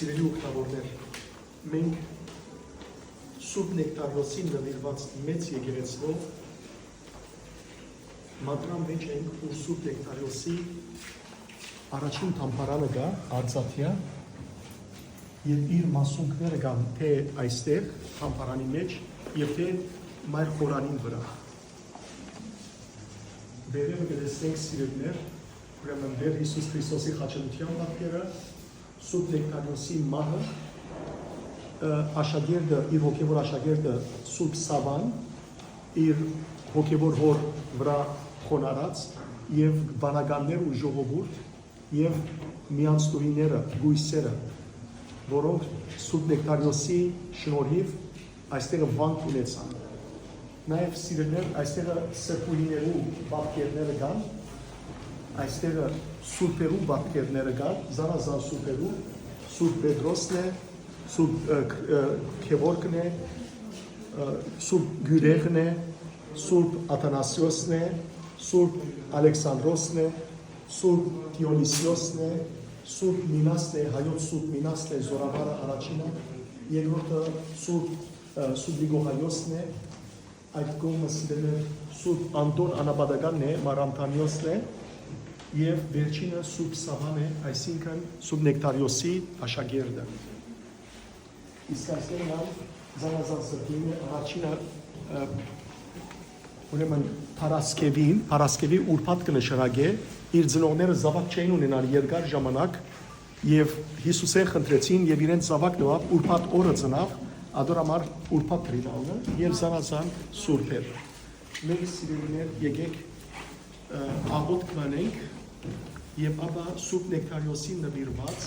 Սիրելի ուղտավորներ, մենք Սուրբ Նեկտարիոսին նվիրված մեծ եկեղեցվով մատրան մեջ ենք, որ Սուրբ Նեկտարիոսի առաջին թամփարանը գա, Արծաթյա, եւ իր մասունքները կան թե այստեղ թամփարանի մեջ եւ թե մայր խորանին վրա։ Վերև գտեսնենք սիրելիներ, ուրեմն Տեր Հիսուս Քրիստոսի խաչելության պատկերը, Սուրբ Նեկտարիոսի մահը, աշակերտը, իր հոգևոր աշակերտը Սուրբ Սավան, իր հոգևոր հոր վրա խոնարհած եւ բանականներ ու ժողովուրդ եւ միանցնուհիները, գույսերը, որոնք Սուրբ Նեկտարիոսի շնորհիվ այստեղ վանք ունեցան։ Նաեւ սիրելիներ, այստեղ սրբուհիներու բաբկերները կան, այստեղ սուրբերու բաբկերները կան, զանազան սուրբերու, Սուրբ Պետրոսն է, Սուրբ Քևորգն է, Սուրբ Գյուրեղն է, Սուրբ Աթանասիոսն է, Սուրբ Ալեքսանդրոսն է, Սուրբ Դիոնիսիոսն է, Սուրբ Մինասն է, հայոց Սուրբ Մինասն է, Զորավարը առաջինը, երկրորդը Սուրբ Գրիգորիոսն է, այդ կողմը սիրելիներ Սուրբ Անտոն Անաբադականն է, Մարամթանիոսն է, եւ վերջինը Սուրբ Սավան է, այսինքն Սուրբ Նեկտարիոսի աշակերտը։ Իսկ այստեղ նաեւ զանազան սրբինը առաջինը ուրեմն Փարասկևի ուրբաթ կնշանակե, իր ծնողները զավակ չէին ունենալ երկար ժամանակ եւ Հիսուսեն խնդրեցին եւ իրենց զավակն ով ուրբաթ օրը ծնավ, ադորամար ուրբաթ դրինալը եւ զանազան սուրբեր։ Մենք սիրելիներ եկեք աղոթք կանենք եւ ապա Սուրբ Նեկտարիոսին նվիրված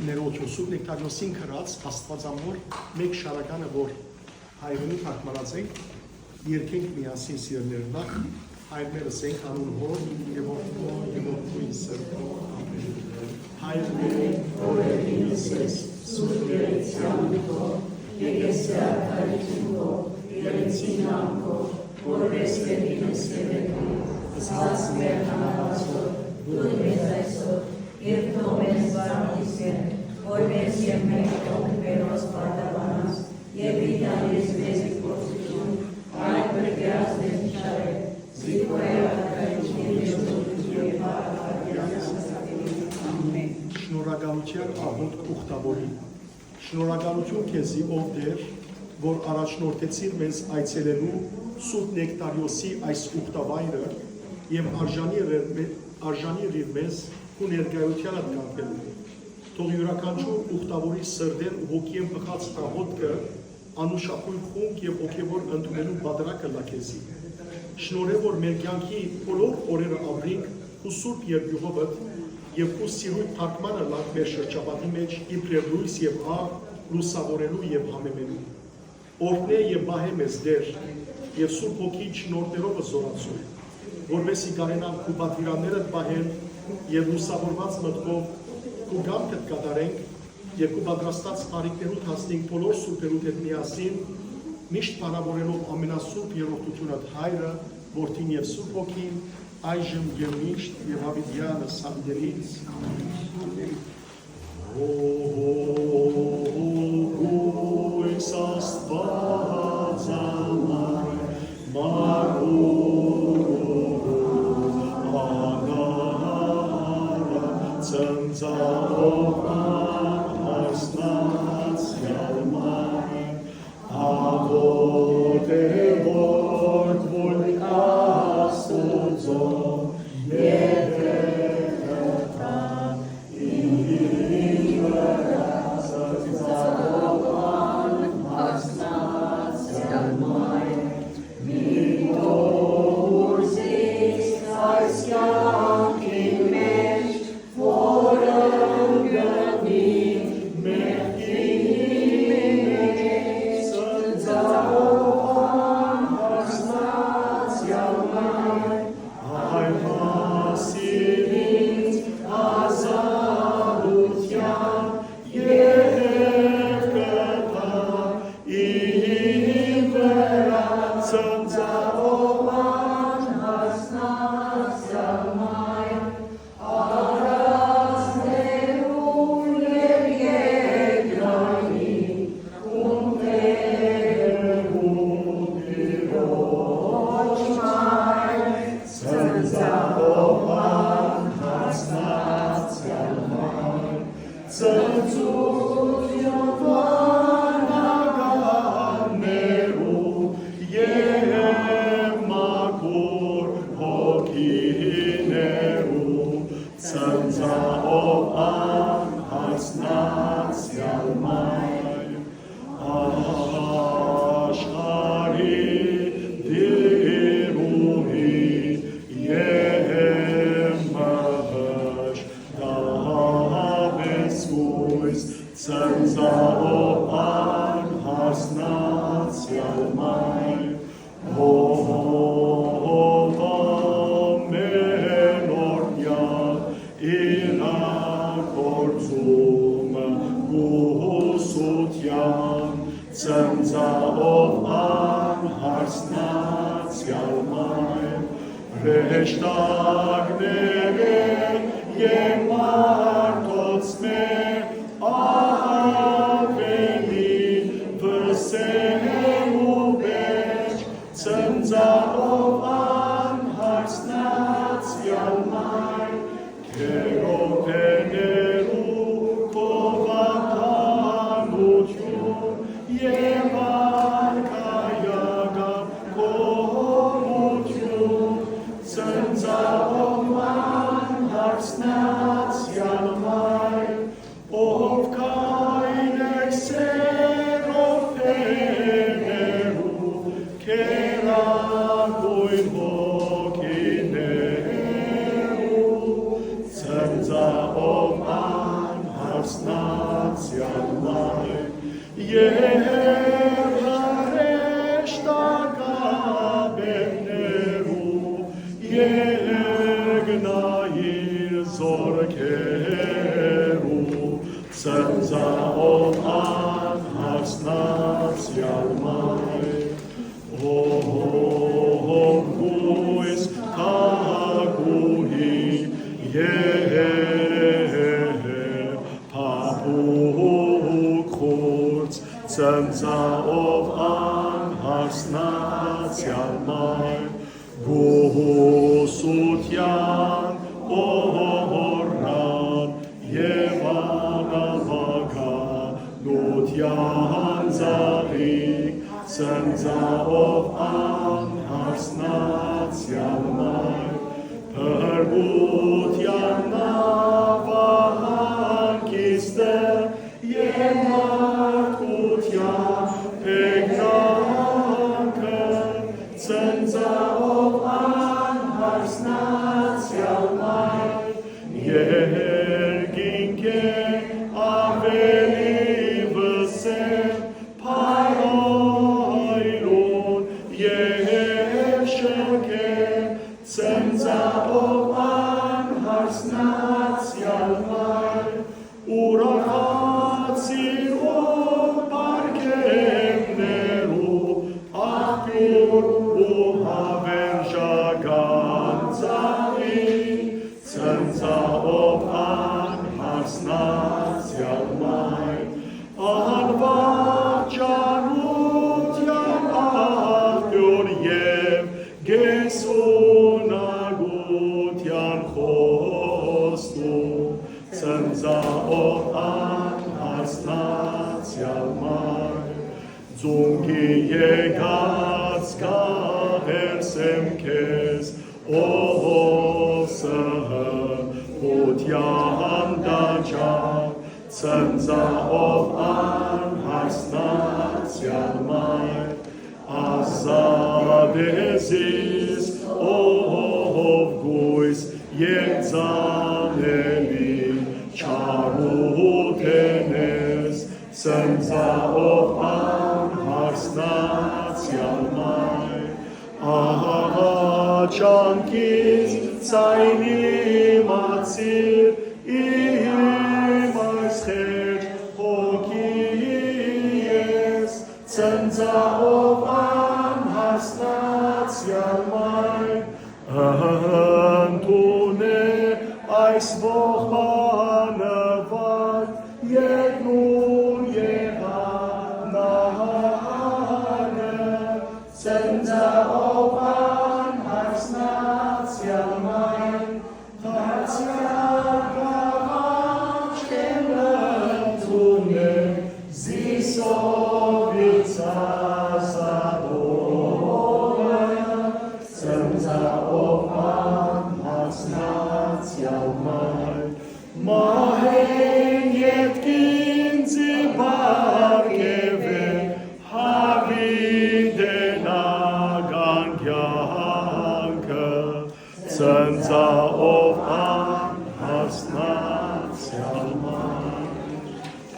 ներողություն Սուրբ Նեկտարիոսին քրած Աստվածամոր մեկ շարականը, որ հայրենի թարգմանած ենք, երկենք միասին սիրելիներ, նախ հայրներս ենք անուն Հոր եւ Որդու եւ Որդուի Սրբո, ամեն։ Հայր մեր, որ ելինս ես, Սուրբ Երեցյան քո, եկեսյա քարիքին քո, երեցին անքո, որպես ելինս ելեկի, զած մեր հանավացոր, դու մեզ այսօր, եւ թող մեզ վարդիս են, որպես եւ մենք թող մերոս պարտավորանս, եւ իդանես մեզ գործություն, այդ բրգյաս մեզ շարել, զիկոյ ակայություն եւ բարակարգյանս ամեն։ Շնորհակալության աղոթք ուխտավորի։ Շնորհակալություն քեզի, ով Տեր, որ առաջնորդեցիր մեզ այցելելու Սուրբ Նեկտարիոսի այս ուխտավայրը եւ արժանի իր մեզ ու ներկայությանը կապելու։ Թող յուրաքանչյուր ուխտավորի սրդեր ու հոգիեն բխած աղոթքը անուշապույր խունկ եւ հոգեվոր ընդունելու բادرակը լա քեզի։ Շնորհե, որ մեր կյանքի բոլոր օրերը ապրենք ու Սուրբ Երկյուղովդ եւ ու սիրույթ թարգմանը լավ մեր շրջապատի մեջ իբրև լույս եւ աղ լուսավորելու եւ համեմելու։ Օրհնե եւ բահե մեզ Տեր եւ Սուրբ Հոգի շնորհներով զորացու, որովհետեւ կարենան քու պատվիրանները պահել եւ լուսավորված մտքով քու գամքդ կատարենք եւ քու պատրաստած բարիքներուդ հասնենք բոլոր սուրբերուդ հետ միասին, միշտ բանավորելով ամենասուրբ երրորդությունը Հայրը, Որդին եւ Սուրբ Հոգին, այժմ եւ միշտ եւ հավիտյանը սանդերից ամեն։ Գույս Աստված ամար, Ծնծաղով Աստված յալմար, աղոտ է որդվոլ Աստուծո, եթե խրտա իր վրա, ծնծաղով Աստված յալմար, մի տոր զիստ այս կյանքին մեջ, Այ Senza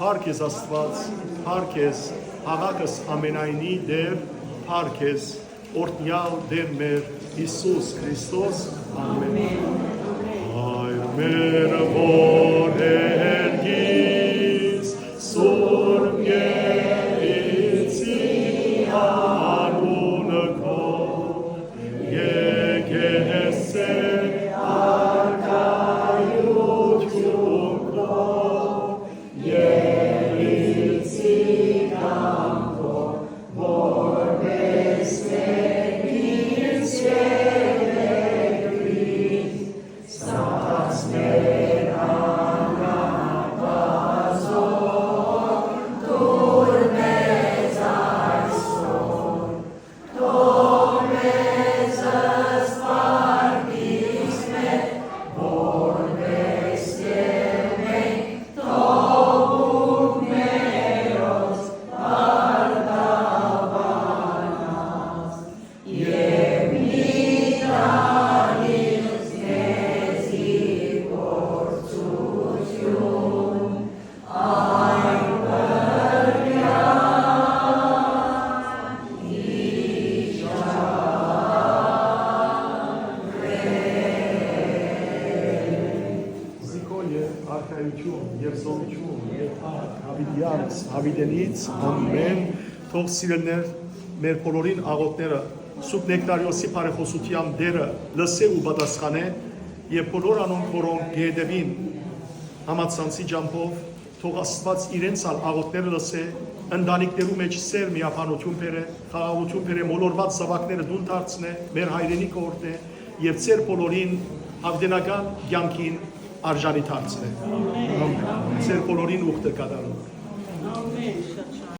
Փառք ես Աստված, փառք ես հաղակս ամենայնի Դեր, փառք ես օրհնյալ Դեր մեր Հիսուս Քրիստոս, ամեն։ Հայր մեր որ երգիս, սուրբ գերիցի անունը քո, եկեսե արկայություն քո, երիցի կամքո, որպես մեկից երեքրից, ստաց մեր անապազոր, դուր մեզ այսօր, թող մեզ սպարտիս մեր, որպես և մենք թողում մերոց արդավանած, և մի տանից մեզի փորձություն, այն Զիկոյը արքայություն և զորություն և փառք Հավիդյանց, Հավիդենից, ամեն, թող սիրելներ մեր բոլորին աղոթները Սուրբ Նեկտարիոսի բարեխոսության դերը լսե ու պատասխանե եւ բոլոր անոնք, որոնք գեդեվին համացանցի ջամփով, թող Աստված իրենց աղոթները լսե, ընտանիքներու մեջ սեր միապանություն բերե, խաղաղություն բերե, մոլորված զավակները դուն դարձնե, մեր հայրենիքը օրհնե եւ ծեր բոլորին հավդենական կյանքին արժանի դարձնե։ Ամեն։ Ծեր բոլորին ուխտը կատարում։ Ամեն։